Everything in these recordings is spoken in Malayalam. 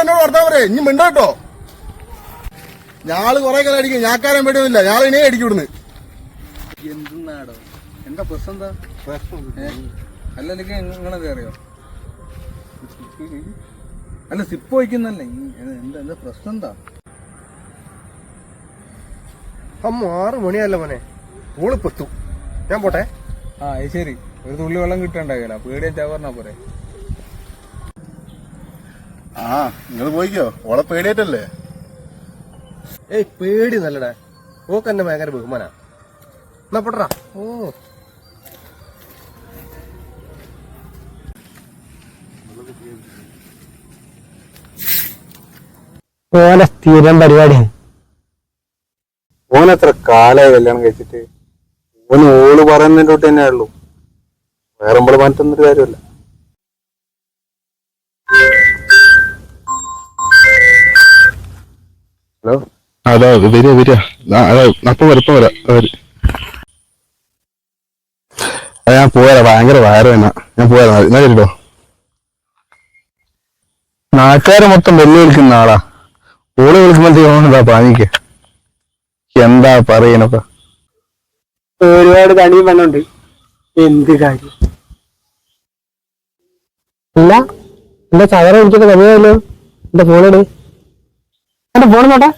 എന്നോട് വർത്താൻ പറയേ ഇനി മിണ്ടോ കേട്ടോ. ഞാള് കൊറേ കാലം അടിക്കും, ഞാക്കാരൻ പേടിയൊന്നുമില്ല. ഞാൾ ഇനിയെ അടിക്കും ഇവിടുന്ന്. എന്തുന്നാടോ എന്താ പ്രശ്നം? എന്താ അല്ലെങ്കിൽ നിങ്ങളത് അറിയോ? അല്ല സിപ്പ് വയ്ക്കുന്നല്ലേ, എന്താ എന്താ പ്രശ്നം? എന്താ 6 മണിയല്ല മോനെ, ഓള് പെത്തു. ഞാൻ പോട്ടെ. ശരി, ഒരു തുള്ളി വെള്ളം കിട്ടണ്ടായില്ല, പേടിയാ പറഞ്ഞാ പോരെ. നിങ്ങൾ പോയിക്കോ, ഓളെ പേടിയായിട്ടല്ലേ. ഏയ് പേടി നല്ലടാ, ഓക്ക് എന്നെ ഭയങ്കര ബഹുമാനാ. എന്നാ പൊട്ടറാ. ഓനെ സ്ഥിരം പരിപാടി. ഓനെത്ര കാലായി കല്യാണം കഴിച്ചിട്ട്? ഓള് പറയുന്നതിന്റെ തൊട്ട് തന്നെ ഉള്ളൂ, വേറെ നമ്മള് മാറ്റുന്നൊരു കാര്യമല്ല. ഹലോ, അതാ വരിക. അപ്പൊ വരപ്പം വരാം. ഞാൻ പോരാ, ഭയങ്കര വയറുവേന. ഞാൻ പോരാ, എന്നാ കേട്ടോ. നാട്ടുകാരെ മൊത്തം വെല്ലുവിളിക്കുന്ന ആളാ. ഓള് വിളിക്കുമ്പോഴത്തേക്കാ പാനിക്ക്. എന്താ പറയണൊക്കെ. ഒരുപാട് തണിയും പെണ്ണുണ്ട്, എന്ത് കാര്യം. ഇല്ല എന്റെ ചവറ വിളിച്ചിട്ട് കഴിയാമല്ലോ. എന്റെ ഫോണിട്, എന്റെ ഫോൺ നോട്ടെ.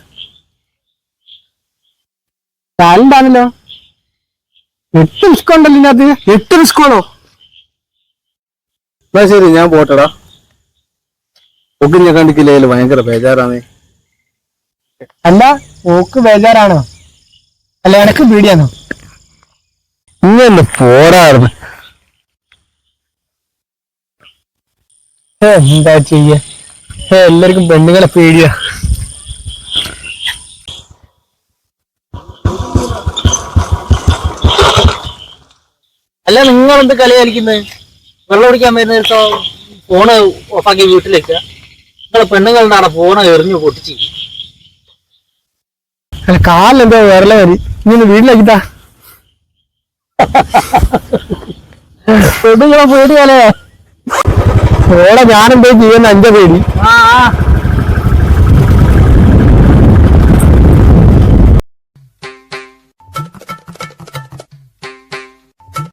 കാലുണ്ടാണല്ലോ, 8 മിസ്കോ ഉണ്ടല്ലോ ഇതിനകത്ത്. 8 മിസ്കോണോ? എന്നാ ശരി, ഞാൻ പോട്ടടാ. ഒക്കെ ഞാൻ കണ്ടിക്കില്ലേ, ഭയങ്കര ബേജാറാണേ. അല്ല ഓക്ക് ബേജാറാണോ? അല്ല എനക്ക് പേടിയാണോ? ഇങ്ങനെ പോരായിരുന്നു. എന്താ ചെയ്യ, എല്ലാവർക്കും പെണ്ണുങ്ങളെ പേടിയാ. അല്ല നിങ്ങളെന്ത് കളി കളിക്കുന്നത്? വെള്ളം കുടിക്കാൻ വരുന്ന ദിവസം ഫോണ് ഓഫാക്കി വീട്ടിലേക്ക് നിങ്ങളെ പെണ്ണുങ്ങളുണ്ടാണ് ഫോണ് എറിഞ്ഞു പൊട്ടിച്ച്. കാലിലെന്തോ വിരല വരി, ഇനി വീട്ടിലേക്കിട്ടാ. പെണ്ണുങ്ങളെ പേടിയാലേ. ഓളെ ഞാനെന്തോ ചെയ്യുന്ന 5 പേടി.